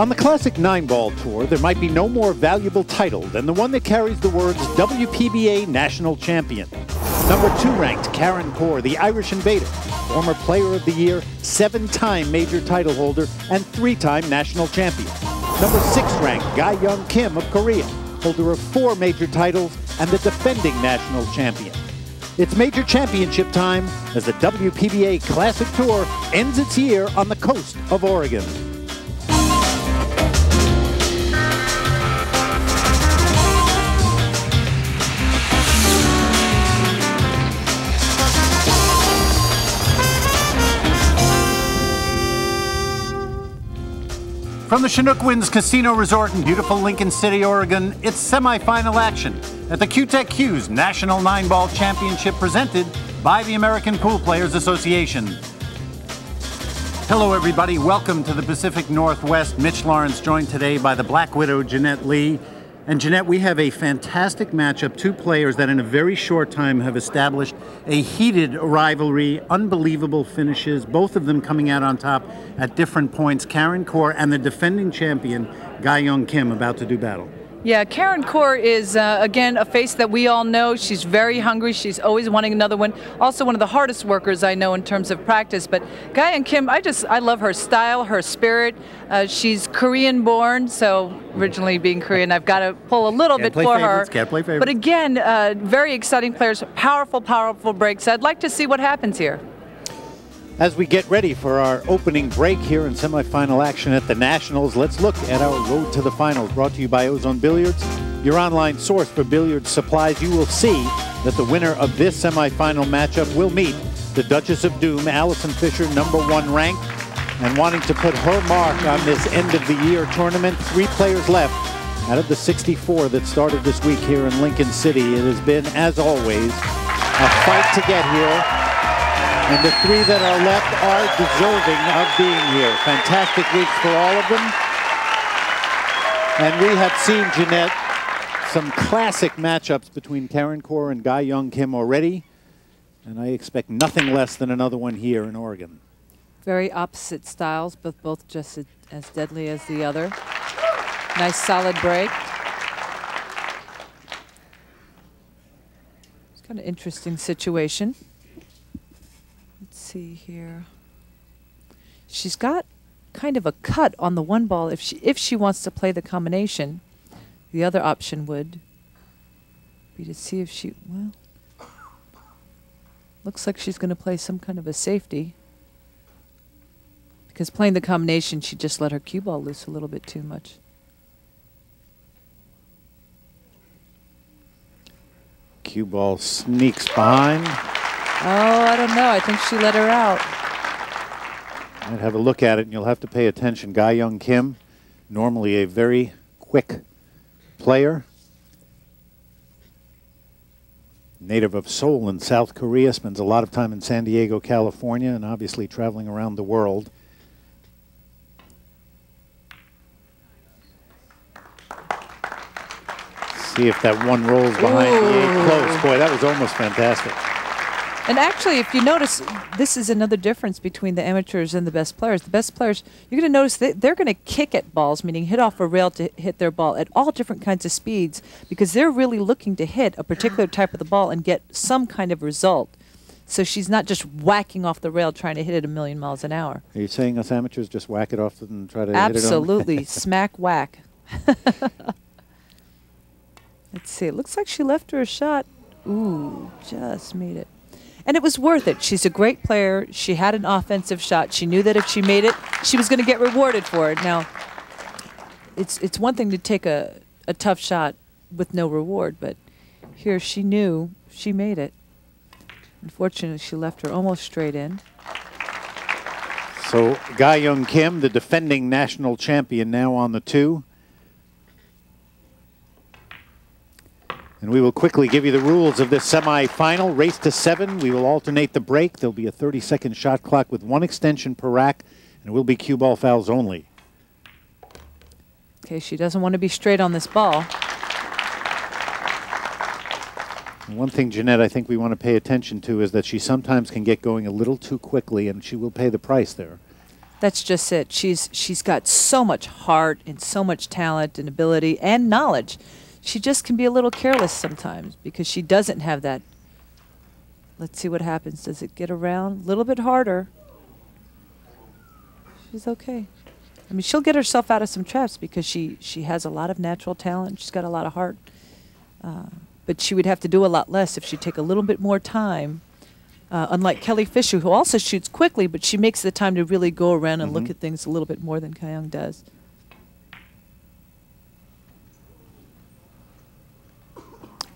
On the Classic 9-Ball Tour, there might be no more valuable title than the one that carries the words WPBA National Champion. Number 2 ranked Karen Corr, the Irish Invader, former Player of the Year, 7-time major title holder, and 3-time national champion. Number 6 ranked Ga-Young Kim of Korea, holder of 4 major titles and the defending national champion. It's major championship time as the WPBA Classic Tour ends its year on the coast of Oregon. From the Chinook Winds Casino Resort in beautiful Lincoln City, Oregon, it's semifinal action at the Q-Tech Q's National 9-Ball Championship presented by the American Pool Players Association. Hello, everybody. Welcome to the Pacific Northwest. Mitch Lawrence joined today by the Black Widow, Jeanette Lee. And Jeanette, we have a fantastic matchup, 2 players that in a very short time have established a heated rivalry, unbelievable finishes, both of them coming out on top at different points. Karen Corr and the defending champion, Ga-Young Kim, about to do battle. Yeah, Karen Corr is, again, a face that we all know. She's very hungry. She's always wanting another one. Also one of the hardest workers I know in terms of practice. But Ga-Young Kim, I love her style, her spirit. She's Korean-born, so originally being Korean, I've got to pull a little bit for her. Can't play favorites. But again, very exciting players, powerful, powerful breaks. I'd like to see what happens here. As we get ready for our opening break here in semifinal action at the Nationals, let's look at our road to the finals, brought to you by Ozone Billiards, your online source for billiard supplies. You will see that the winner of this semifinal matchup will meet the Duchess of Doom, Allison Fisher, number 1 ranked, and wanting to put her mark on this end-of-the-year tournament. 3 players left out of the 64 that started this week here in Lincoln City. It has been, as always, a fight to get here. And the 3 that are left are deserving of being here. Fantastic weeks for all of them. And we have seen, Jeanette, some classic matchups between Karen Corr and Ga-Young Kim already. And I expect nothing less than another one here in Oregon. Very opposite styles, but both just as deadly as the other. Nice solid break. It's kind of interesting situation. Let's see here. She's got kind of a cut on the 1 ball. If she wants to play the combination, the other option would be to see if she, well, looks like she's going to play some kind of a safety. Because playing the combination, she just let her cue ball loose a little bit too much. Cue ball sneaks behind. Oh, I don't know. I think she let her out. Might have a look at it, and you'll have to pay attention. Ga-Young Kim, normally a very quick player. Native of Seoul in South Korea, spends a lot of time in San Diego, California, and obviously traveling around the world. See if that 1 rolls behind the 8 close. Boy, that was almost fantastic. And actually, if you notice, this is another difference between the amateurs and the best players. The best players, you're going to notice that they're going to kick at balls, meaning hit off a rail to hit their ball at all different kinds of speeds, because they're really looking to hit a particular type of the ball and get some kind of result. So she's not just whacking off the rail trying to hit it 1,000,000 miles an hour. Are you saying us amateurs just whack it off and try to Absolutely. hit it on? Smack whack. Let's see. It looks like she left her a shot. Ooh, just made it. And it was worth it. She's a great player. She had an offensive shot. She knew that if she made it, she was going to get rewarded for it. Now, it's one thing to take a tough shot with no reward, but here she knew she made it. Unfortunately, she left her almost straight in. So Ga-Young Kim, the defending national champion, now on the 2. And we will quickly give you the rules of this semifinal. Race to 7. We will alternate the break. There'll be a 30-second shot clock with 1 extension per rack, and it will be cue ball fouls only. Okay, she doesn't want to be straight on this ball. And one thing, Jeanette, I think we want to pay attention to is that she sometimes can get going a little too quickly, and she will pay the price there. That's just it. She's got so much heart and so much talent and ability and knowledge. She just can be a little careless sometimes because she doesn't have that. Let's see what happens. Does it get around? A little bit harder. She's okay. I mean, she'll get herself out of some traps because she has a lot of natural talent. She's got a lot of heart. But she would have to do a lot less if she'd take a little bit more time. Unlike Kelly Fisher, who also shoots quickly, but she makes the time to really go around and look at things a little bit more than Kai Young does.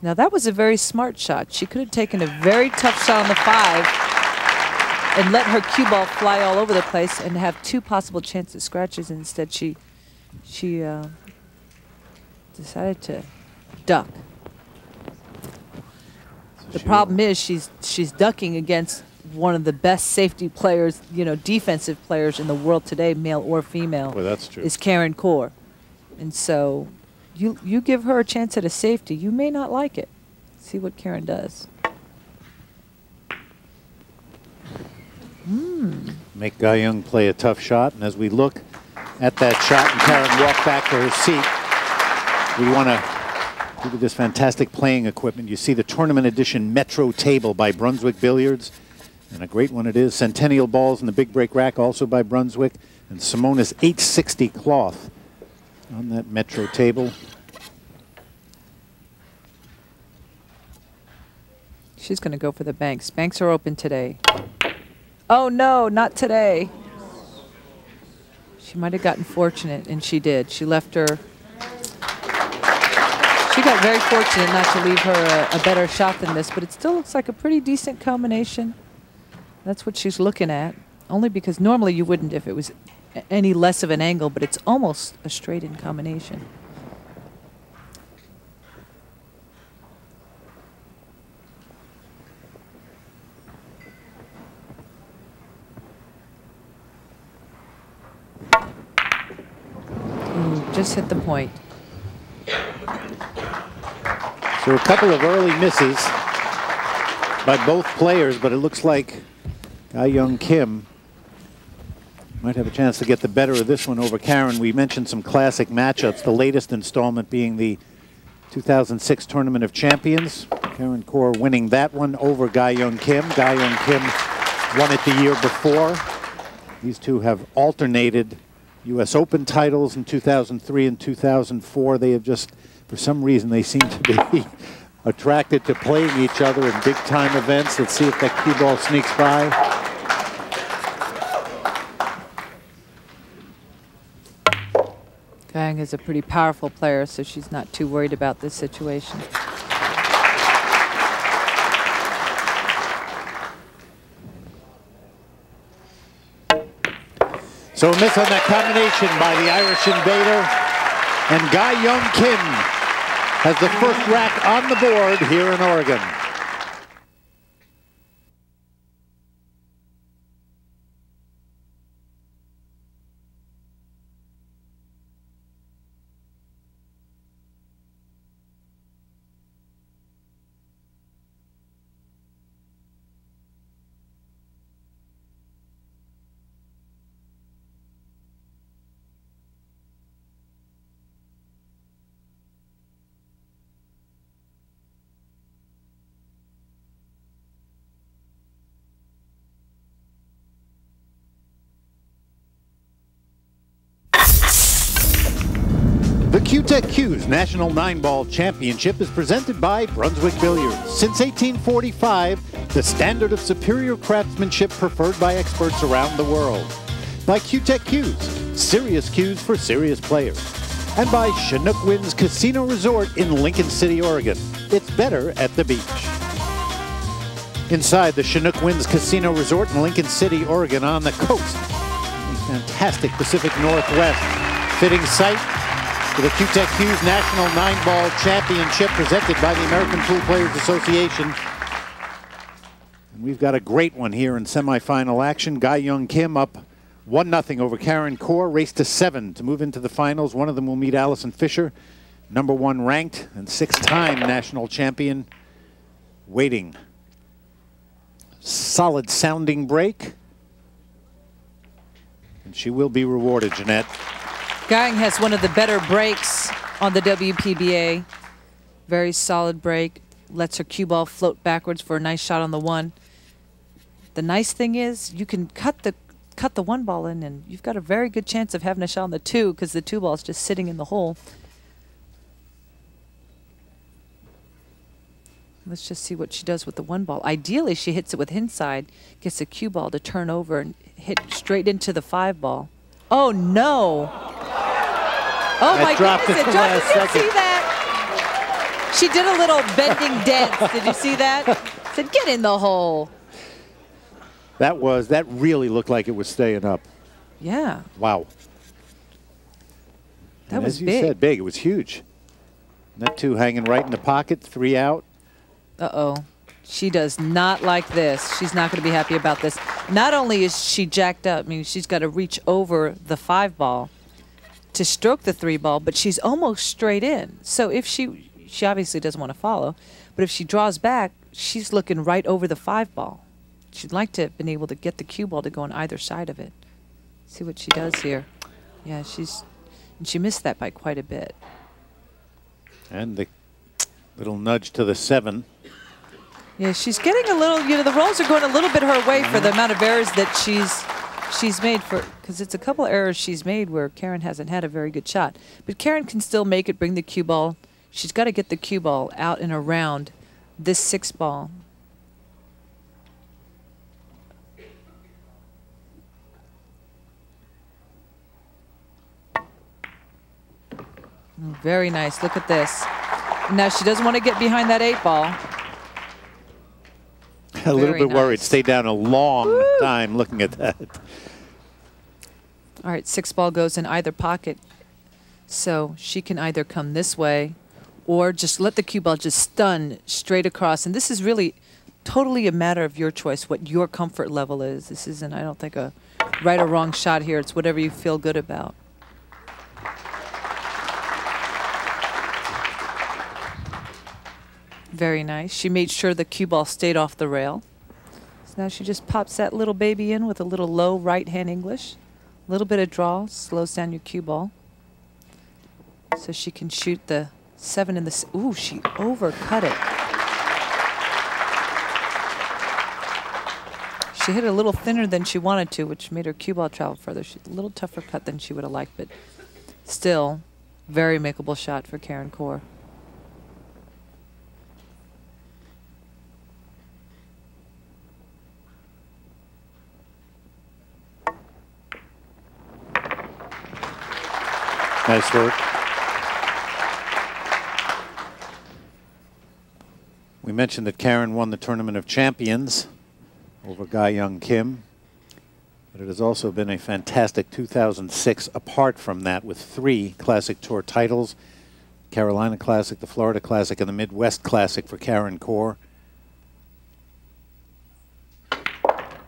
Now, that was a very smart shot. She could have taken a very tough shot on the 5 and let her cue ball fly all over the place and have 2 possible chances scratches. Instead, she decided to duck. The problem is she's ducking against one of the best safety players, you know, defensive players in the world today, male or female. Well, that's true. Is Karen Corr. And so you give her a chance at a safety, you may not like it. See what Karen does. Make Gai Young play a tough shot. And as we look at that shot and Karen walk back to her seat, we want to give you this fantastic playing equipment. You see the tournament edition Metro table by Brunswick Billiards. And a great one it is. Centennial balls in the big break rack also by Brunswick. And Simona's 860 cloth on that Metro table. She's going to go for the banks. Banks are open today. Oh, no, not today. She might have gotten fortunate, and she did. She left her. She got very fortunate not to leave her a better shot than this, but it still looks like a pretty decent combination. That's what she's looking at, only because normally you wouldn't if it was any less of an angle, but it's almost a straight-in combination. Just hit the point. So a couple of early misses by both players, but it looks like Gai Young Kim might have a chance to get the better of this one over Karen. We mentioned some classic matchups, the latest installment being the 2006 Tournament of Champions. Karen Corr winning that one over Gai Young Kim. Gai Young Kim won it the year before. These two have alternated U.S. Open titles in 2003 and 2004. They have just, for some reason, they seem to be attracted to playing each other in big-time events. Let's see if that cue ball sneaks by. Gai Young is a pretty powerful player, so she's not too worried about this situation. So a miss on that combination by the Irish invader. And Gai Young Kim has the first rack on the board here in Oregon. The Q-Tech Q's National 9-Ball Championship is presented by Brunswick Billiards. Since 1845, the standard of superior craftsmanship preferred by experts around the world. By Q-Tech Q's, serious cues for serious players. And by Chinook Winds Casino Resort in Lincoln City, Oregon. It's better at the beach. Inside the Chinook Winds Casino Resort in Lincoln City, Oregon on the coast. A fantastic Pacific Northwest fitting site for the Q-Tech Q's National 9-Ball Championship presented by the American Pool Players Association. And we've got a great one here in semifinal action. Gai Young Kim up 1-0 over Karen Corr, race to 7 to move into the finals. One of them will meet Allison Fisher, #1 ranked and 6-time national champion, waiting. Solid sounding break. And And she will be rewarded, Jeanette. Guying has one of the better breaks on the WPBA. Very solid break. Lets her cue ball float backwards for a nice shot on the one. The nice thing is you can cut the one ball in, and you've got a very good chance of having a shot on the two because the two ball is just sitting in the hole. Let's just see what she does with the one ball. Ideally, she hits it with inside, gets the cue ball to turn over and hit straight into the five ball. Oh, no. Oh, my goodness. It dropped. Did you see that? She did a little bending dance. Did you see that? Said, get in the hole. That really looked like it was staying up. Yeah. Wow. That was big. As you said, big. It was huge. That two hanging right in the pocket, 3 out. Uh-oh. She does not like this. She's not going to be happy about this. Not only is she jacked up, I mean, she's got to reach over the five ball to stroke the three ball, but she's almost straight in. So if she obviously doesn't want to follow, but if she draws back, she's looking right over the five ball. She'd like to have been able to get the cue ball to go on either side of it. See what she does here. Yeah, she missed that by quite a bit. And the little nudge to the 7. Yeah, she's getting a little, the rolls are going a little bit her way for the amount of errors that she's made, because it's a couple errors she's made where Karen hasn't had a very good shot. But Karen can still make it, bring the cue ball. She's got to get the cue ball out and around this 6 ball. Very nice. Look at this. Now she doesn't want to get behind that 8 ball. A little bit worried. Stayed down a long time looking at that. All right, 6 ball goes in either pocket. So she can either come this way or just let the cue ball just stun straight across. And this is really totally a matter of your choice, what your comfort level is. This isn't, I don't think, a right or wrong shot here. It's whatever you feel good about. Very nice. She made sure the cue ball stayed off the rail. So now she just pops that little baby in with a little low right hand English. A little bit of draw slows down your cue ball. So she can shoot the 7 and the... Ooh, she overcut it. She hit it a little thinner than she wanted to, which made her cue ball travel further. She's a little tougher cut than she would have liked, but still, very makeable shot for Karen Corr. Nice work. We mentioned that Karen won the Tournament of Champions over Ga Young Kim, but it has also been a fantastic 2006 apart from that, with 3 Classic Tour titles: Carolina Classic, the Florida Classic, and the Midwest Classic for Karen Corr.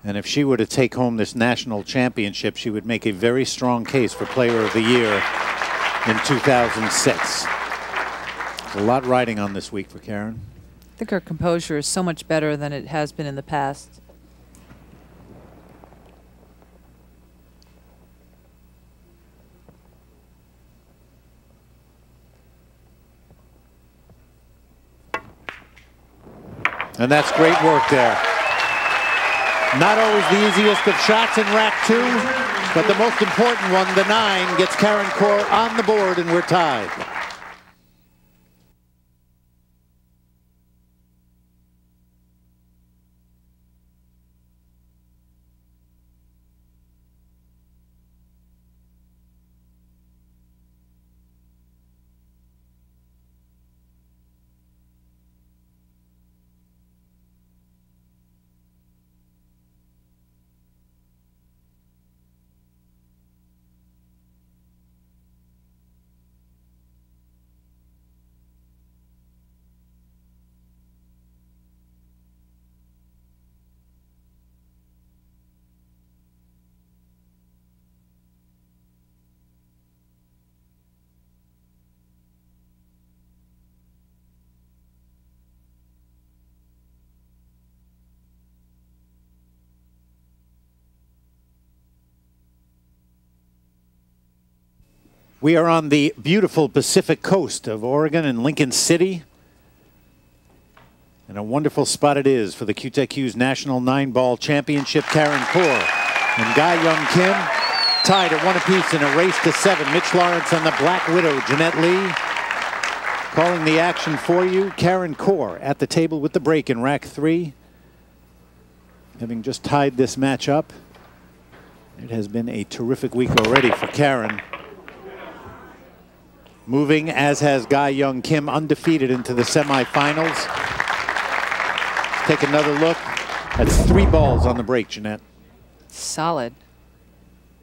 And if she were to take home this national championship, she would make a very strong case for Player of the Year in 2006. There's a lot riding on this week for Karen. I think her composure is so much better than it has been in the past. And that's great work there. Not always the easiest of shots in rack 2, but the most important one, the 9, gets Karen Corr on the board, and we're tied. We are on the beautiful Pacific coast of Oregon in Lincoln City. And a wonderful spot it is for the QTEQ National 9-Ball Championship. Karen Corr and Ga Young Kim tied at 1 apiece in a race to 7. Mitch Lawrence and the Black Widow, Jeanette Lee. Calling the action for you, Karen Corr at the table with the break in rack 3. Having just tied this match up. It has been a terrific week already for Karen. Moving, as has Ga Young Kim, undefeated into the semifinals. Take another look. That's 3 balls on the break, Jeanette. Solid.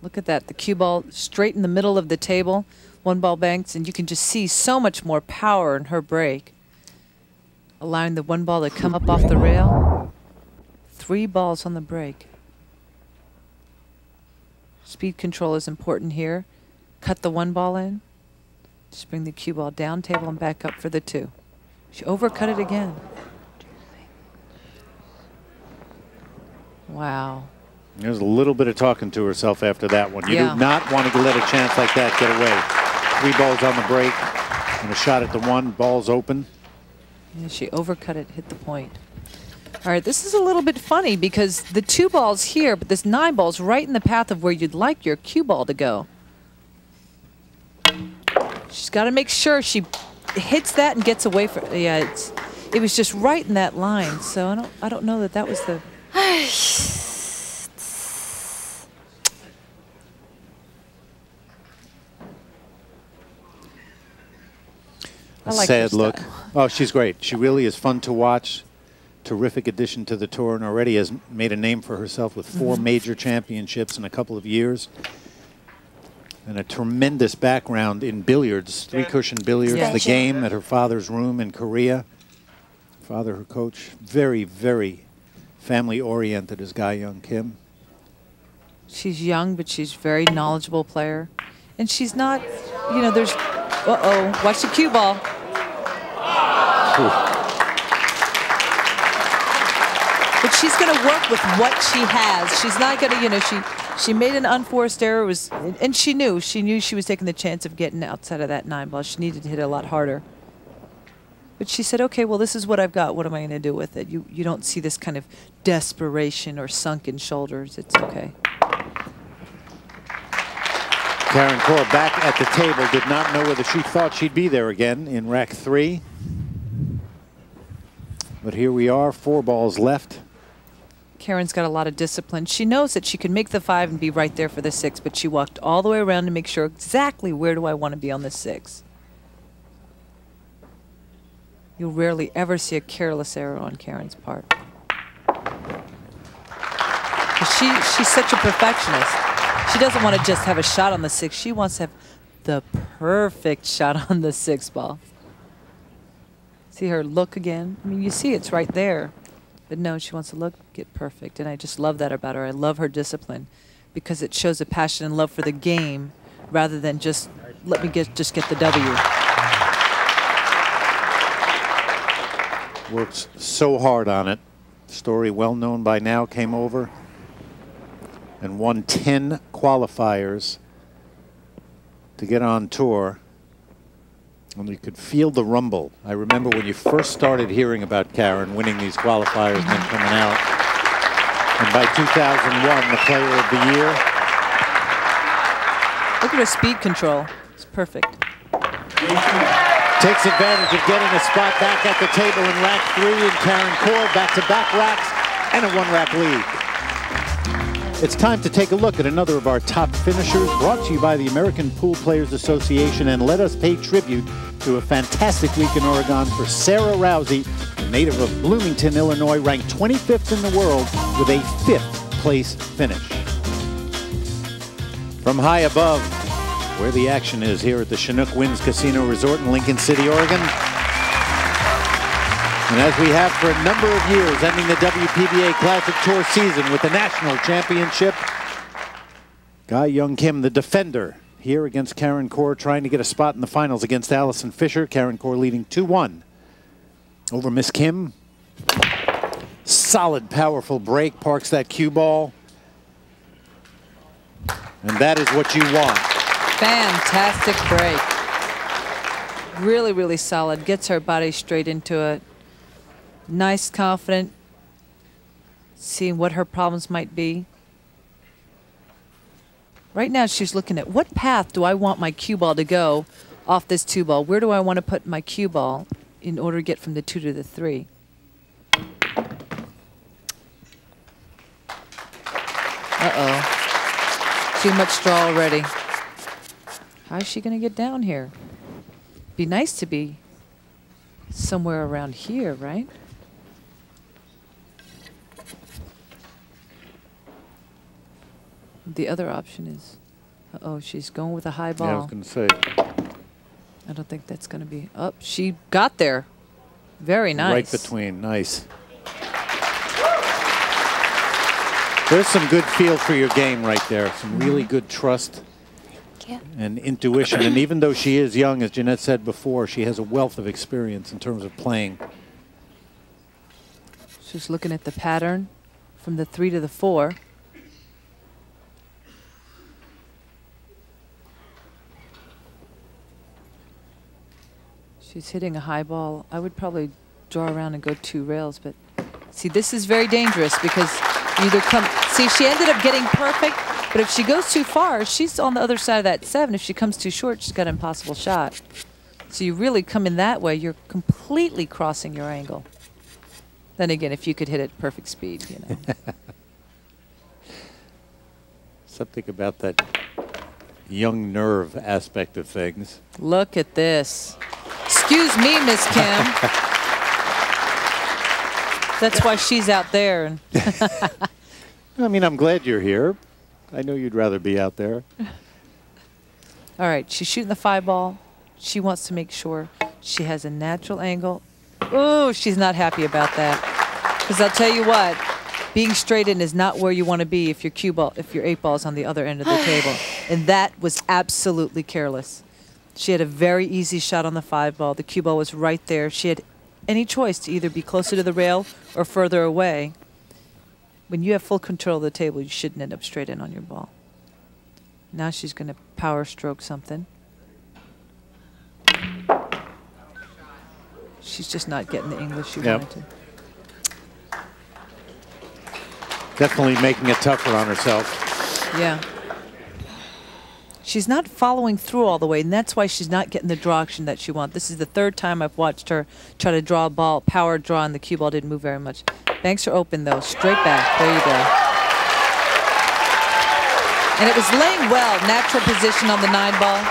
Look at that. The cue ball straight in the middle of the table. 1 ball banks, and you can just see so much more power in her break. Allowing the 1 ball to come up off the rail. 3 balls on the break. Speed control is important here. Cut the 1 ball in. Just bring the cue ball down table and back up for the 2. She overcut it again. Wow. There's a little bit of talking to herself after that one. You do not want to let a chance like that get away. 3 balls on the break and a shot at the 1. Balls open. Yeah, she overcut it, hit the point. All right, this is a little bit funny because the 2 balls here, but this 9 ball's right in the path of where you'd like your cue ball to go. She's got to make sure she hits that and gets away from. Yeah, it was just right in that line. So I don't know that was the. A sad look. Oh, she's great. She really is fun to watch. Terrific addition to the tour, and already has made a name for herself with 4 major championships in a couple of years. And a tremendous background in billiards, 3-cushion billiards, the game at her father's room in Korea. Father, her coach, very, very family-oriented as Ga Young Kim. She's young, but she's a very knowledgeable player. And she's not, you know, there's, uh-oh, watch the cue ball. Ooh. But she's going to work with what she has. She's not going to, you know, she made an unforced error, and she knew she was taking the chance of getting outside of that 9 ball. She needed to hit it a lot harder. But she said, okay, well, this is what I've got. What am I going to do with it? You don't see this kind of desperation or sunken shoulders. It's okay. Karen Corr back at the table, did not know whether she thought she'd be there again in rack 3. But here we are, 4 balls left. Karen's got a lot of discipline. She knows that she can make the 5 and be right there for the 6, but she walked all the way around to make sure exactly where do I want to be on the 6. You'll rarely ever see a careless error on Karen's part. She's such a perfectionist. She doesn't want to just have a shot on the 6. She wants to have the perfect shot on the 6 ball. See her look again? I mean, you see it's right there. But no, she wants to look, get perfect. And I just love that about her. I love her discipline because it shows a passion and love for the game rather than just let me just get the W. Works so hard on it. Story well known by now, came over and won 10 qualifiers to get on tour. And you could feel the rumble. I remember when you first started hearing about Karen winning these qualifiers and then coming out. And by 2001, the Player of the Year. Look at her speed control. It's perfect. Takes advantage of getting a spot back at the table in rack 3, and Karen Corr back-to-back racks and a 1-rack lead. It's time to take a look at another of our top finishers, brought to you by the American Pool Players Association, and let us pay tribute to a fantastic week in Oregon for Sarah Rousey, a native of Bloomington, Illinois, ranked 25th in the world with a 5th place finish. From high above, where the action is here at the Chinook Winds Casino Resort in Lincoln City, Oregon. And as we have for a number of years, ending the WPBA Classic Tour season with the National Championship, Ga Young Kim, the defender, here against Karen Corr, trying to get a spot in the finals against Allison Fisher. Karen Corr leading 2-1 over Miss Kim. Solid, powerful break, parks that cue ball. And that is what you want. Fantastic break. Really, really solid. Gets her body straight into it. Nice, confident. Seeing what her problems might be. Right now she's looking at what path do I want my cue ball to go off this 2 ball? Where do I want to put my cue ball in order to get from the 2 to the 3? Uh-oh. Too much draw already. How is she going to get down here? Be nice to be somewhere around here, right? The other option is, uh-oh, she's going with a high ball. Yeah, I was going to say. I don't think that's going to be up. She got there. Very nice. Right between. Nice. There's some good feel for your game right there. Some really good trust and intuition. And even though she is young, as Jeanette said before, she has a wealth of experience in terms of playing. She's looking at the pattern from the 3 to the 4. She's hitting a high ball. I would probably draw around and go 2 rails, but see, this is very dangerous because you either come, see, she ended up getting perfect, but if she goes too far, she's on the other side of that 7. If she comes too short, she's got an impossible shot. So you really come in that way, you're completely crossing your angle. Then again, if you could hit it perfect speed, you know. Something about that young nerve aspect of things. Look at this. Excuse me, Miss Kim. That's why she's out there. I mean, I'm glad you're here. I know you'd rather be out there. All right, she's shooting the 5 ball. She wants to make sure she has a natural angle. Oh, she's not happy about that. Because I'll tell you what, being straight in is not where you want to be if your cue ball, if your 8 ball is on the other end of the table. And that was absolutely careless. She had a very easy shot on the 5 ball. The cue ball was right there. She had any choice to either be closer to the rail or further away. When you have full control of the table, you shouldn't end up straight in on your ball. Now she's going to power stroke something. She's just not getting the English she wanted to. Definitely making it tougher on herself. Yeah. She's not following through all the way, and that's why she's not getting the draw action that she wants. This is the 3rd time I've watched her try to draw a ball, power draw, and the cue ball didn't move very much. Banks are open, though. Straight back. There you go. And it was laying well. Natural position on the 9 ball.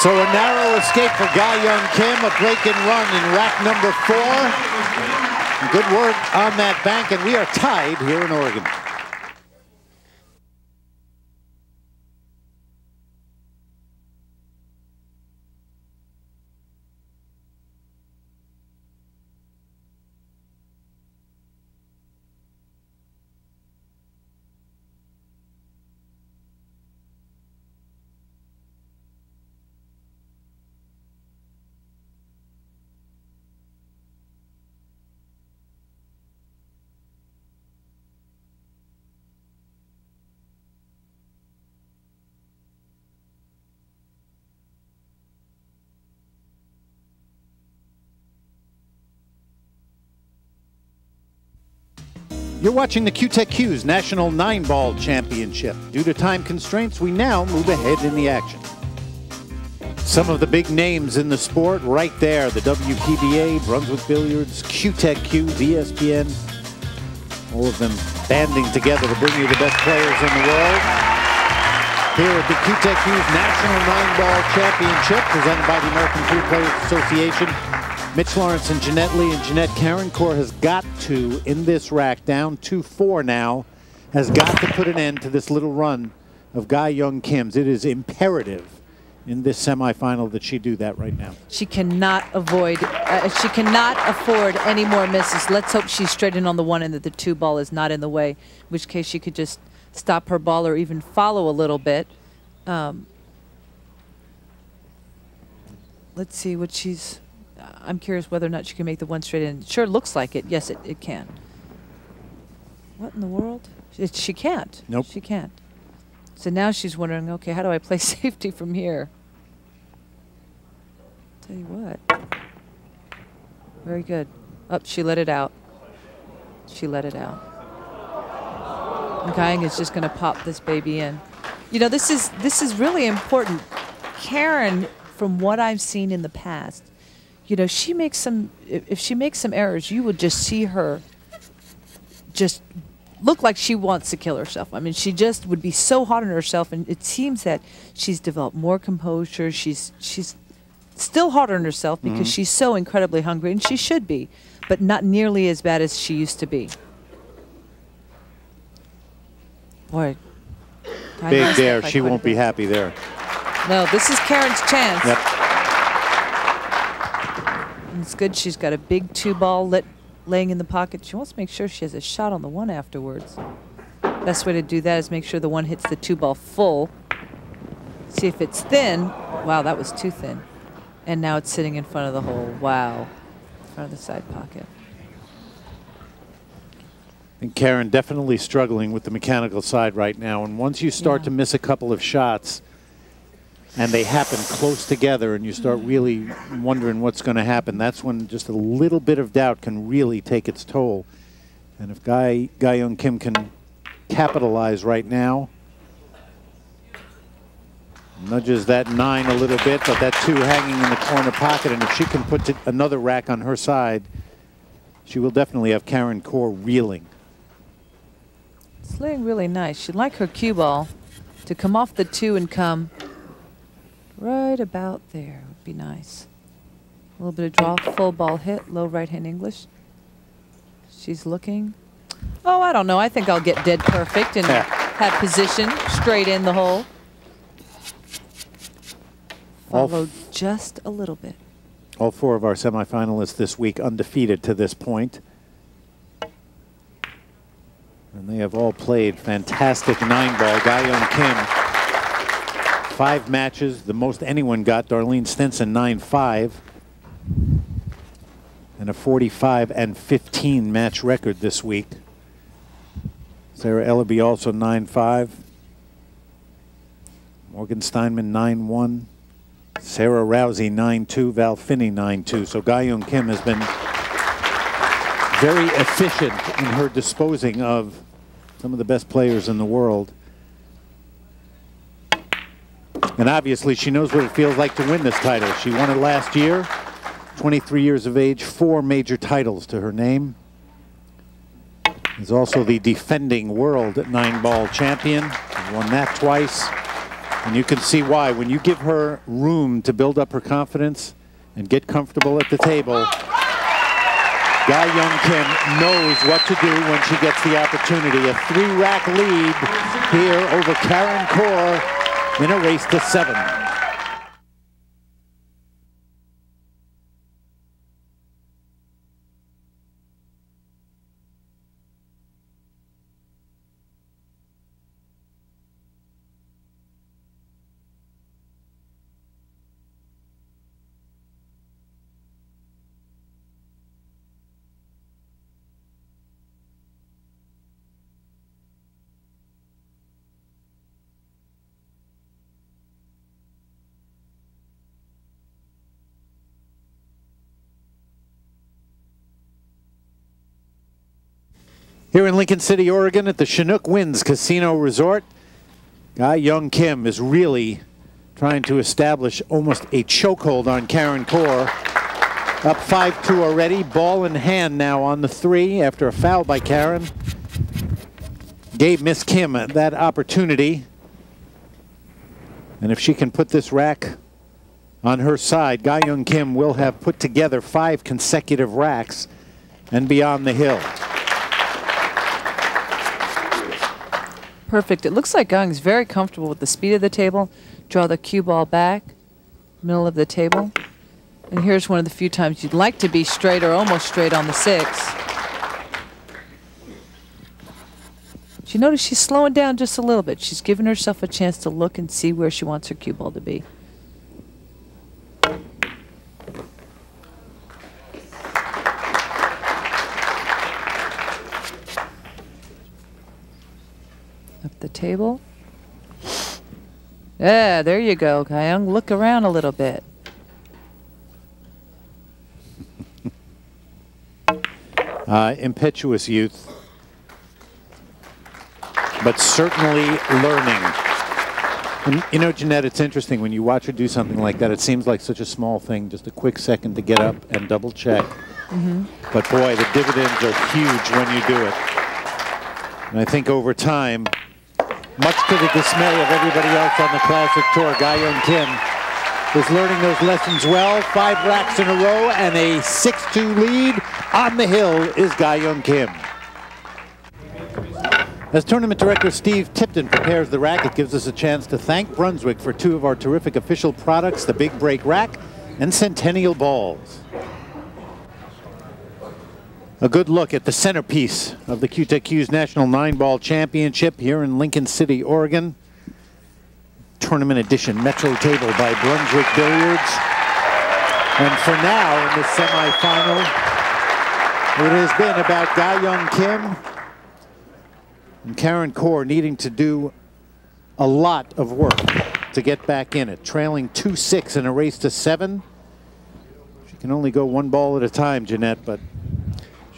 So a narrow escape for Ga Young Kim, a break and run in rack number 4. Good work on that bank, and we are tied here in Oregon. You're watching the Q-Tech Q's National 9-Ball Championship. Due to time constraints, we now move ahead in the action. Some of the big names in the sport right there. The WPBA, Brunswick Billiards, Q-Tech Q's, ESPN. All of them banding together to bring you the best players in the world. Here at the Q-Tech Q's National 9-Ball Championship, presented by the American Pool Players Association. Mitch Lawrence and Jeanette Lee and Jeanette Carencourt has got to, in this rack, down 2-4 now, has got to put an end to this little run of Ga Young Kim's. It is imperative in this semifinal that she do that right now. She cannot avoid, she cannot afford any more misses. Let's hope she's straight in on the 1 and that the 2 ball is not in the way, in which case she could just stop her ball or even follow a little bit. Let's see what she's... I'm curious whether or not she can make the one straight in. Sure looks like it. Yes, it can. What in the world? She can't. Nope. She can't. So now she's wondering, okay, how do I play safety from here? Tell you what. Very good. Up, she let it out. She let it out. And Guiyang is just going to pop this baby in. You know, this is really important. Karen, from what I've seen in the past, you know, she makes some, if she makes some errors, you would just see her just look like she wants to kill herself. I mean, she just would be so hard on herself, and it seems that she's developed more composure. She's still hard on herself because she's so incredibly hungry, and she should be, but not nearly as bad as she used to be. Boy. Big dare. She won't be happy there. No, this is Karen's chance. Yep. And it's good she's got a big 2-ball laying in the pocket. She wants to make sure she has a shot on the 1 afterwards. Best way to do that is make sure the 1 hits the 2-ball full. See if it's thin. Wow, that was too thin. And now it's sitting in front of the hole. Wow. In front of the side pocket. And Karen definitely struggling with the mechanical side right now. And once you start to miss a couple of shots and they happen close together and you start really wondering what's going to happen, that's when just a little bit of doubt can really take its toll. And if Ga-Yeon Kim can capitalize right now, nudges that 9 a little bit, but that 2 hanging in the corner pocket, and if she can put another rack on her side, she will definitely have Karen Corr reeling. It's laying really nice. She'd like her cue ball to come off the 2 and come right about there. Would be nice. A little bit of draw, full ball hit, low right hand English. She's looking. Oh, I don't know. I think I'll get dead perfect and have position straight in the hole. Followed just a little bit. All 4 of our semifinalists this week undefeated to this point. And they have all played fantastic 9-ball. Ga-Yeon Kim, 5 matches, the most anyone got. Darlene Stinson, 9-5. And a 45-15 match record this week. Sarah Ellaby also 9-5. Morgan Steinman 9-1. Sarah Rousey 9-2, Val Finney 9-2. So Ga-Yeon Kim has been very efficient in her disposing of some of the best players in the world. And obviously she knows what it feels like to win this title. She won it last year, 23 years of age, 4 major titles to her name. Is also the defending world 9-ball champion. She won that twice. And you can see why. When you give her room to build up her confidence and get comfortable at the table, Ga-Yeon Kim knows what to do when she gets the opportunity. A 3-rack lead here over Karen Corr in a race to 7. Here in Lincoln City, Oregon at the Chinook Winds Casino Resort, Ga-Yeon Kim is really trying to establish almost a chokehold on Karen Corr. Up 5-2 already, ball in hand now on the 3 after a foul by Karen. Gave Miss Kim that opportunity. And if she can put this rack on her side, Ga-Yeon Kim will have put together 5 consecutive racks and be on the hill. Perfect. It looks like Gung's very comfortable with the speed of the table. Draw the cue ball back, middle of the table. And here's one of the few times you'd like to be straight or almost straight on the 6. But you notice she's slowing down just a little bit. She's giving herself a chance to look and see where she wants her cue ball to be. Up the table. Yeah, there you go, Ga-young. Look around a little bit. Impetuous youth, but certainly learning. And you know, Jeanette, it's interesting when you watch her do something like that. It seems like such a small thing, just a quick second to get up and double check. But boy, the dividends are huge when you do it. And I think over time, much to the dismay of everybody else on the Classic Tour, Ga-young Kim is learning those lessons well. 5 racks in a row and a 6-2 lead. On the hill is Ga-young Kim. As tournament director Steve Tipton prepares the rack, it gives us a chance to thank Brunswick for 2 of our terrific official products, the Big Break Rack and Centennial Balls. A good look at the centerpiece of the Q-Tech Q's National 9-Ball Championship here in Lincoln City, Oregon. Tournament edition Metro Table by Brunswick Billiards. And for now, in the semifinal, it has been about Ga-young Kim and Karen Corr needing to do a lot of work to get back in it. Trailing 2-6 in a race to 7. She can only go 1 ball at a time, Jeanette, but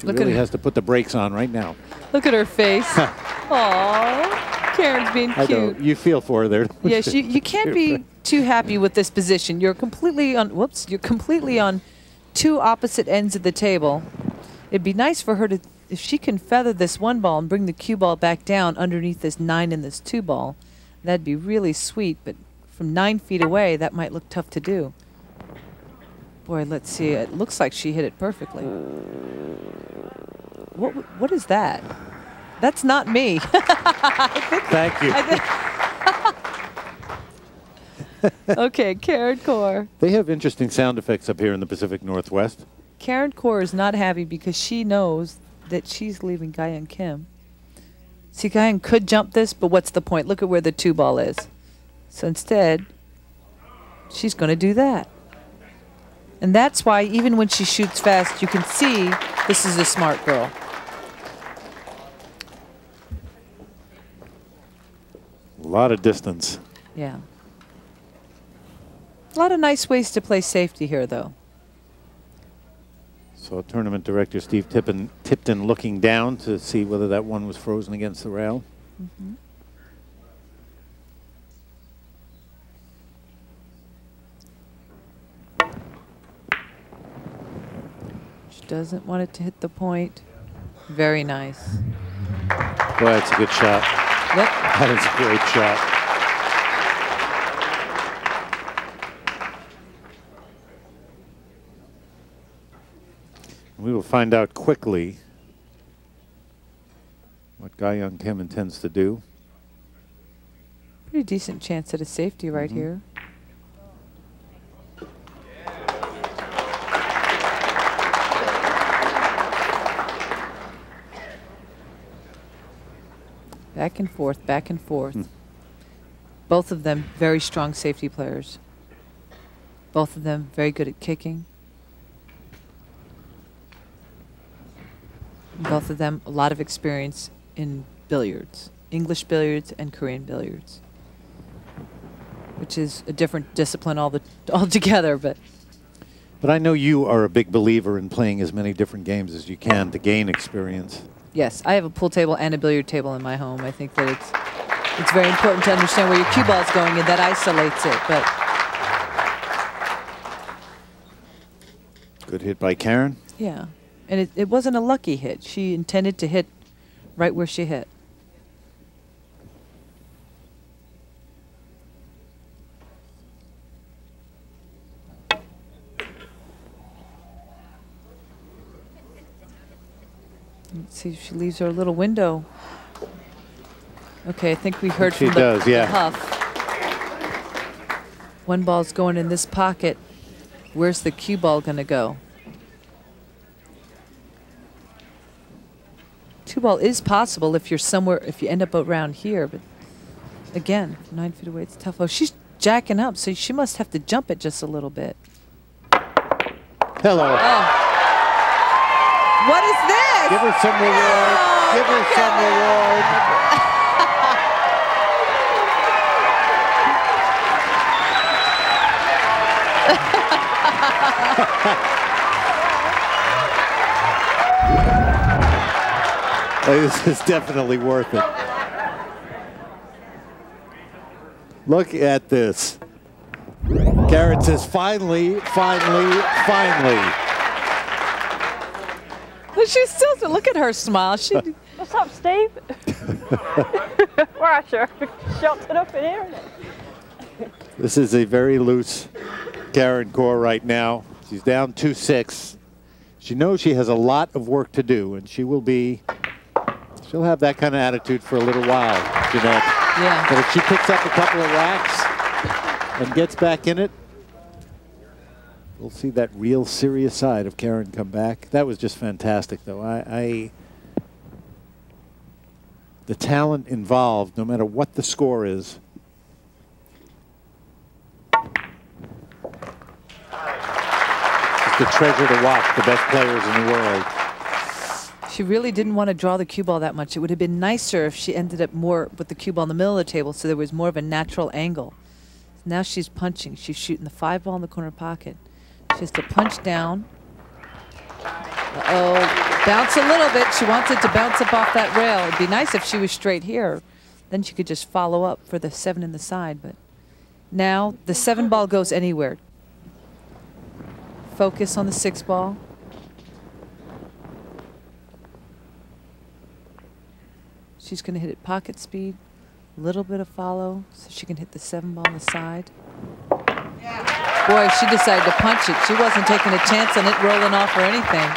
she really has to put the brakes on right now. Look at her face. Aww, Karen's being cute. I know, you feel for her there. Yes, you can't be too happy with this position. You're completely on, whoops, you're completely on 2 opposite ends of the table. It'd be nice for her to, if she can feather this 1 ball and bring the cue ball back down underneath this 9 and this 2 ball, that'd be really sweet. But from 9 feet away, that might look tough to do. Boy, let's see. It looks like she hit it perfectly. What is that? That's not me. Thank you. Okay, Karen Corr. They have interesting sound effects up here in the Pacific Northwest. Karen Corr is not happy because she knows that she's leaving Ga-young Kim. See, Ga-young could jump this, but what's the point? Look at where the 2 ball is. So instead, she's going to do that. And that's why even when she shoots fast, you can see this is a smart girl. A lot of distance. Yeah. A lot of nice ways to play safety here, though. So tournament director Steve Tipton looking down to see whether that one was frozen against the rail. She doesn't want it to hit the point. Very nice. Boy, that's a good shot. Yep. That is a great shot. We will find out quickly what Ga-young Kim intends to do. Pretty decent chance at a safety right here. Back and forth, back and forth. Both of them very strong safety players. Both of them very good at kicking. Both of them a lot of experience in billiards, English billiards and Korean billiards, which is a different discipline altogether. But I know you are a big believer in playing as many different games as you can to gain experience. yes, I have a pool table and a billiard table in my home. I think that it's very important to understand where your cue ball is going, and that isolates it. But good hit by Karen. yeah. And it wasn't a lucky hit. She intended to hit right where she hit. Let's see if she leaves her little window. Okay, I think we heard from the Huff. 1 ball's going in this pocket. Where's the cue ball going to go? 2 ball is possible if you're somewhere, if you end up around here, but again, 9 feet away, it's tough. Oh, she's jacking up, so she must have to jump it just a little bit. Hello. Oh. What is this? Give her some reward. Give her some reward. This is definitely worth it. Look at this. Karen says, finally, finally, finally. But she's still, look at her smile. She, What's up, Steve? We're sure shot it up in here, isn't it? This is a very loose Karen Corr right now. She's down 2-6. She knows she has a lot of work to do, and she'll have that kind of attitude for a little while, Jeanette. yeah. But if she picks up a couple of racks and gets back in it, we'll see that real serious side of Karen come back. That was just fantastic, though. The talent involved, no matter what the score is. It's a treasure to watch, the best players in the world. She really didn't want to draw the cue ball that much. It would have been nicer if she ended up more with the cue ball in the middle of the table so there was more of a natural angle. Now she's punching. She's shooting the 5 ball in the corner pocket. She has to punch down. Uh-oh. Bounce a little bit. She wants it to bounce up off that rail. It'd be nice if she was straight here. Then she could just follow up for the 7 in the side. But now the 7 ball goes anywhere. Focus on the 6 ball. She's going to hit it pocket speed, a little bit of follow, so she can hit the 7 ball on the side. Boy, she decided to punch it. She wasn't taking a chance on it rolling off or anything.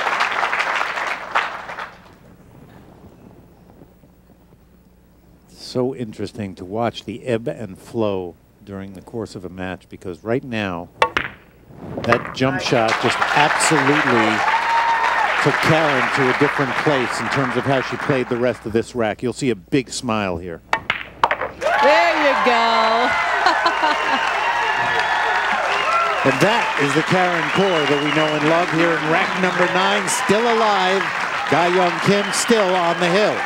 So interesting to watch the ebb and flow during the course of a match, because right now, that jump shot just absolutely took Karen to a different place in terms of how she played the rest of this rack. You'll see a big smile here. There you go. And that is the Karen Corr that we know and love here in rack number 9, still alive. Ga-Young Kim still on the hill.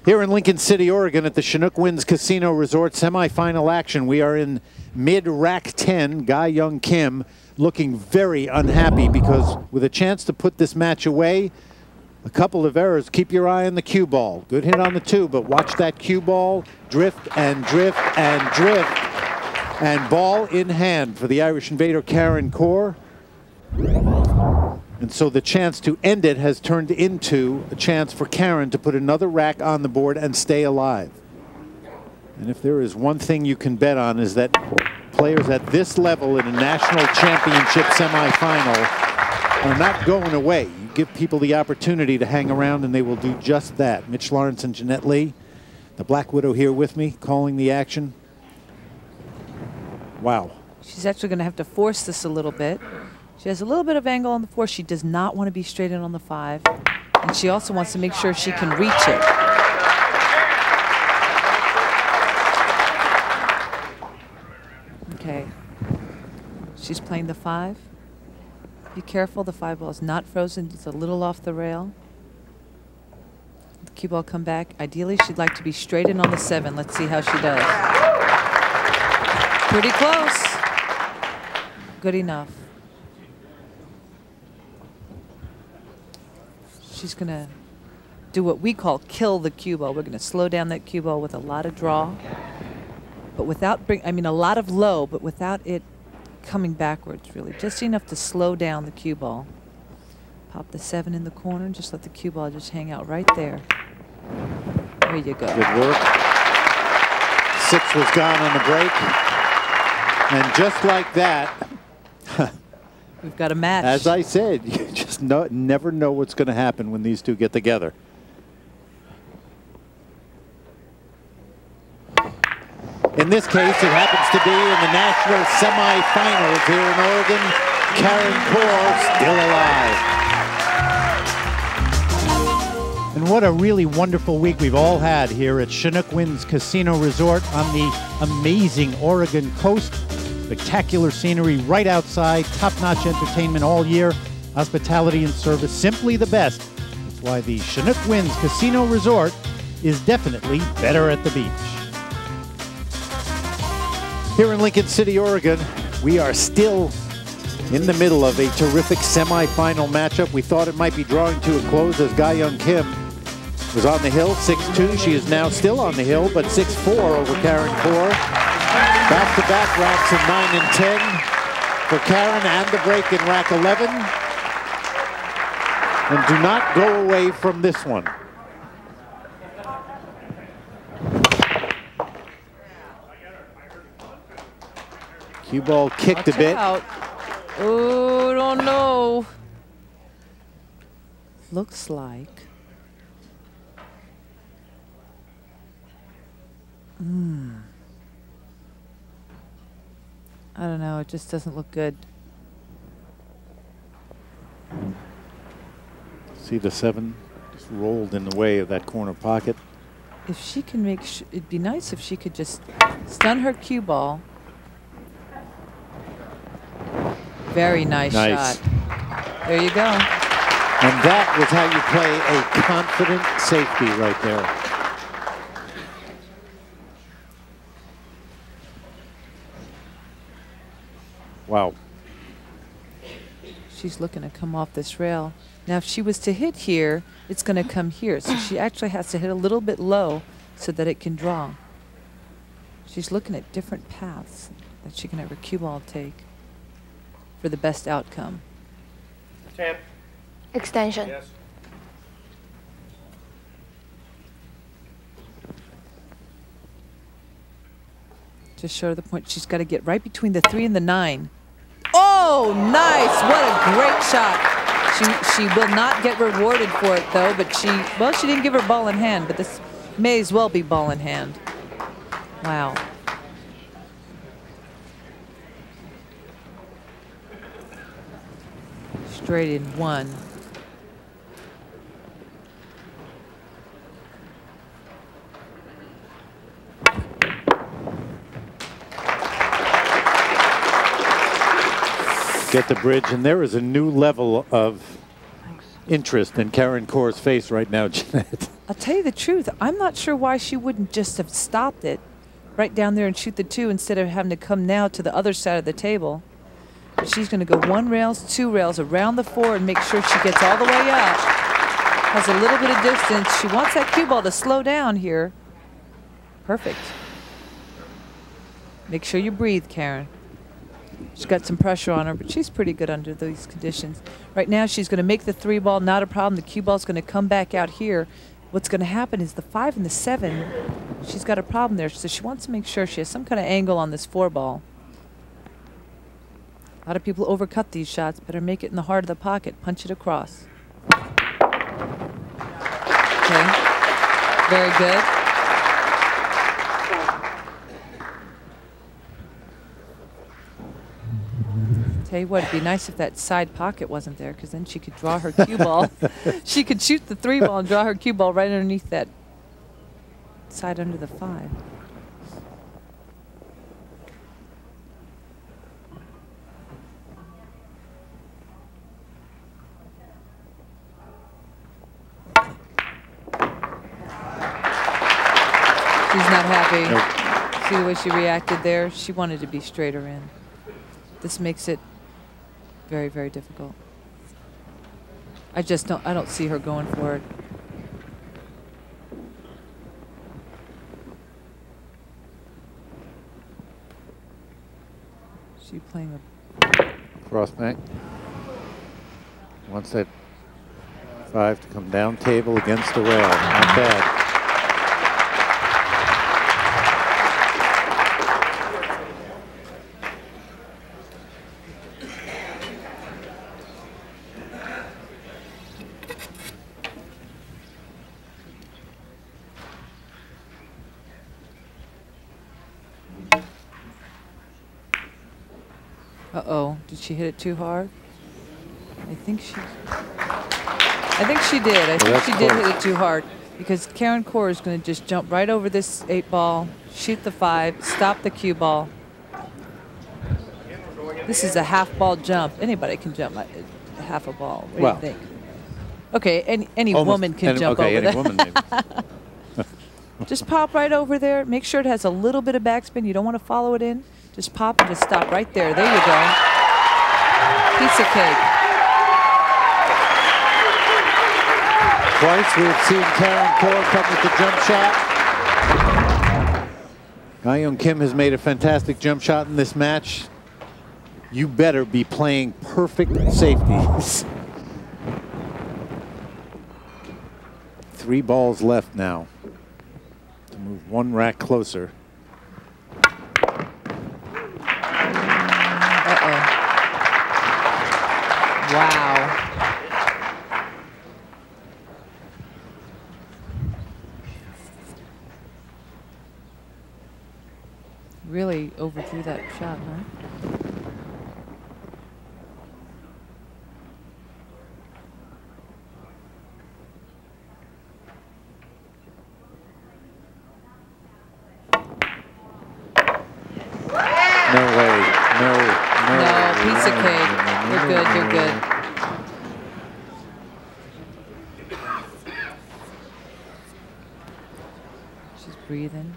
Here in Lincoln City, Oregon at the Chinook Winds Casino Resort semifinal action. We are in mid-rack 10. Ga-Young Kim looking very unhappy because with a chance to put this match away, a couple of errors. Keep your eye on the cue ball. Good hit on the 2, but watch that cue ball drift and drift and drift. And ball in hand for the Irish Invader Karen Corr. And so the chance to end it has turned into a chance for Karen to put another rack on the board and stay alive. And if there is one thing you can bet on is that players at this level in a national championship semifinal are not going away. You give people the opportunity to hang around and they will do just that. Mitch Lawrence and Jeanette Lee, the Black Widow here with me, calling the action. Wow. She's actually going to have to force this a little bit. She has a little bit of angle on the 4. She does not want to be straight in on the 5. And she also wants to make sure she can reach it. Okay. She's playing the 5. Be careful, the 5 ball is not frozen. It's a little off the rail. The cue ball come back. Ideally, she'd like to be straight in on the 7. Let's see how she does. Pretty close. Good enough. She's going to do what we call kill the cue ball. We're going to slow down that cue ball with a lot of draw, but without a lot of low, but without it coming backwards, really. Just enough to slow down the cue ball. Pop the 7 in the corner and just let the cue ball just hang out right there. There you go. Good work. 6 was gone on the break. And just like that, we've got a match. As I said, you just never know what's going to happen when these two get together. In this case, it happens to be in the national semifinals here in Oregon. Karen Corr still alive. And what a really wonderful week we've all had here at Chinook Winds Casino Resort on the amazing Oregon coast. Spectacular scenery right outside, top-notch entertainment all year, hospitality and service simply the best. That's why the Chinook Winds Casino Resort is definitely better at the beach. Here in Lincoln City, Oregon, we are still in the middle of a terrific semifinal matchup. We thought it might be drawing to a close as Ga-Young Kim was on the hill, 6-2. She is now still on the hill, but 6-4 over Karen Corr. Back-to-back racks of 9 and 10 for Karen, and the break in rack 11. And do not go away from this one. Cue ball kicked a bit. Out. Oh, don't know. Looks like. I don't know. It just doesn't look good. See the 7 just rolled in the way of that corner pocket. If she can make, it'd be nice if she could just stun her cue ball. Very nice shot. There you go. And that was how you play a confident safety right there. Wow. She's looking to come off this rail. Now, if she was to hit here, it's going to come here. So she actually has to hit a little bit low so that it can draw. She's looking at different paths that she can have her cue ball take for the best outcome. 10. Extension. Yes. Just show her the point. She's got to get right between the 3 and the 9. Oh, nice. What a great shot. She will not get rewarded for it, though, but she didn't give her ball in hand, but this may as well be ball in hand. Wow. Straight in 1. Get the bridge, and there is a new level of interest in Karen Corr's face right now, Jeanette. I'll tell you the truth. I'm not sure why she wouldn't just have stopped it right down there and shoot the 2 instead of having to come now to the other side of the table. She's going to go 1 rails, 2 rails around the 4 and make sure she gets all the way up. Has a little bit of distance. She wants that cue ball to slow down here. Perfect. Make sure you breathe, Karen. She's got some pressure on her, but she's pretty good under these conditions. Right now, she's going to make the 3 ball, not a problem. The cue ball's going to come back out here. What's going to happen is the 5 and the 7, she's got a problem there. So she wants to make sure she has some kind of angle on this 4 ball. A lot of people overcut these shots. Better make it in the heart of the pocket. Punch it across. Okay. Very good. Tell you what, it'd be nice if that side pocket wasn't there, because then she could draw her cue ball. She could shoot the 3 ball and draw her cue ball right underneath that side under the 5. She's not happy. Nope. See the way she reacted there? She wanted to be straighter in. This makes it very, very difficult. I don't see her going for it. She playing a Cross bank. Wants that 5 to come down table against the rail. Not bad. Uh-oh, did she hit it too hard? I think she... I think she did. I think that's she did close. hit it too hard because Karen Corr is going to just jump right over this 8 ball, shoot the 5, stop the cue ball. This is a half ball jump. Anybody can jump a half a ball. What Well, do you think? Okay, any Almost woman can jump over any that. woman maybe. Just pop right over there. Make sure it has a little bit of backspin. You don't want to follow it in. Just pop and just stop right there. There you go. Piece of cake. Twice we've seen Karen Corr come with the jump shot. Ga-Yeon Kim has made a fantastic jump shot in this match. You better be playing perfect safeties. 3 balls left now to move 1 rack closer. Uh-oh. Wow. Really overthrew that shot, huh? No way. No. No, piece of cake. You're good, you're good. She's breathing.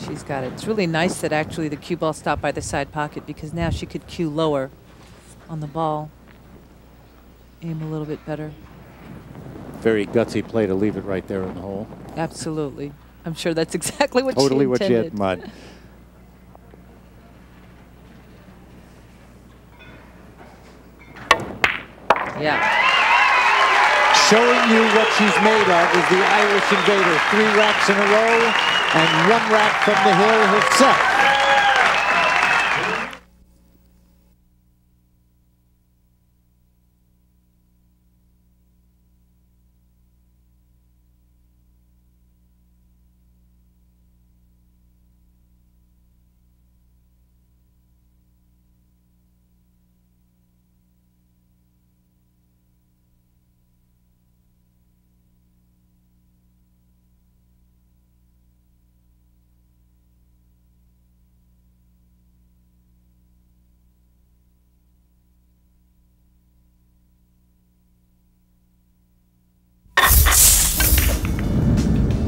She's got it. It's really nice that actually the cue ball stopped by the side pocket because now she could cue lower on the ball. Aim a little bit better. Very gutsy play to leave it right there in the hole. Absolutely. I'm sure that's exactly what Totally she what intended. you had in mind. Yeah. Showing you what she's made of is the Irish Invader. 3 racks in a row and 1 rack from the hill herself.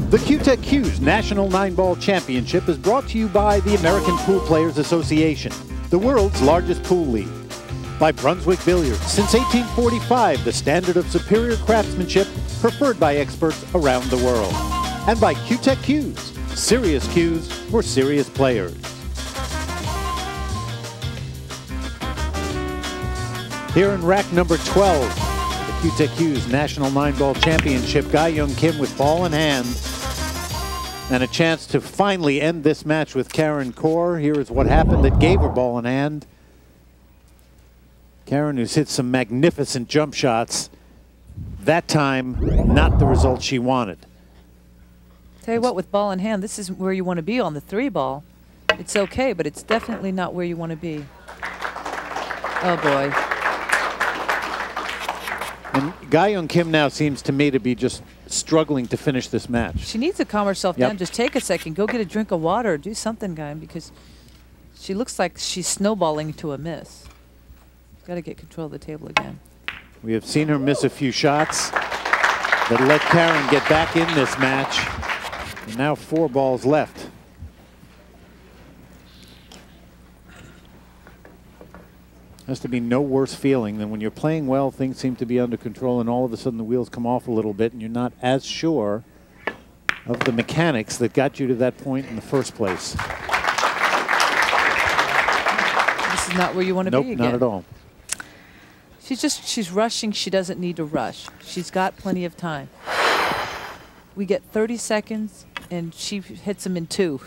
The Q-Tech Q's National 9-Ball Championship is brought to you by the American Pool Players Association, the world's largest pool league. By Brunswick Billiards, since 1845, the standard of superior craftsmanship preferred by experts around the world. And by Q-Tech Q's, serious cues for serious players. Here in rack number 12, the Q-Tech Q's National 9-Ball Championship, Ga-Yeon Kim with ball in hand. And a chance to finally end this match with Karen Corr. Here is what happened that gave her ball in hand. Karen, who's hit some magnificent jump shots, that time not the result she wanted. Tell you what, with ball in hand, this isn't where you want to be on the 3 ball. It's okay, but it's definitely not where you want to be. Oh boy. And Ga-Yeon Kim now seems to me to be just struggling to finish this match. She needs to calm herself down. Just take a second. Go get a drink of water. Do something, guy, because she looks like she's snowballing to a miss. Got to get control of the table again. We have seen her miss a few shots that let Karen get back in this match. And now 4 balls left. Has to be no worse feeling than when you're playing well, things seem to be under control, and all of a sudden the wheels come off a little bit and you're not as sure of the mechanics that got you to that point in the first place. This is not where you want to be again. Nope, not at all. She's rushing. She doesn't need to rush. She's got plenty of time. We get 30 seconds and she hits them in 2.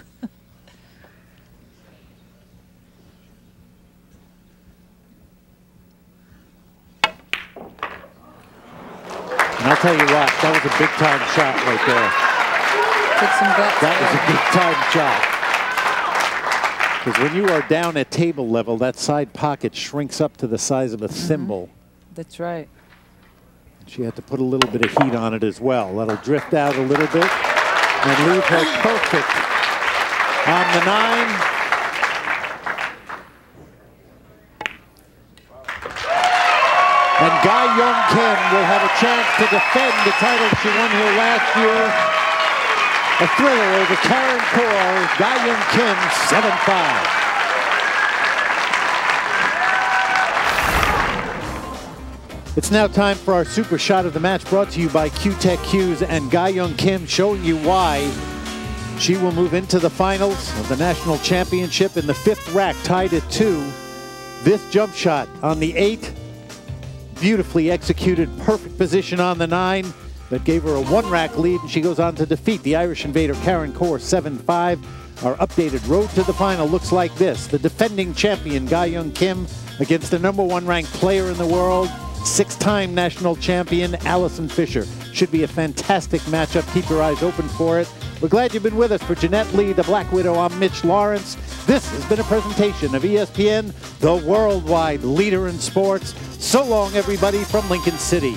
And I'll tell you what, that was a big-time shot right there. Took some guts. That was a big-time shot. Because when you are down at table level, that side pocket shrinks up to the size of a thimble. That's right. She had to put a little bit of heat on it as well. That'll drift out a little bit and leave her perfect on the 9. And Ga Young Kim will have a chance to defend the title she won here last year. A thriller over Karen Corr. Ga Young Kim, 7-5. It's now time for our super shot of the match, brought to you by Q-Tech Hughes, and Ga Young Kim showing you why she will move into the finals of the national championship in the 5th rack, tied at 2. This jump shot on the 8, beautifully executed, perfect position on the 9 that gave her a 1-rack lead, and she goes on to defeat the Irish invader Karen Corr 7-5. Our updated road to the final looks like this: the defending champion Ga Young Kim against the #1 ranked player in the world, 6-time national champion Allison Fisher. Should be a fantastic matchup. Keep your eyes open for it. We're glad you've been with us. For Jeanette Lee, the Black Widow, I'm Mitch Lawrence. This has been a presentation of ESPN, the worldwide leader in sports. So long, everybody, from Lincoln City.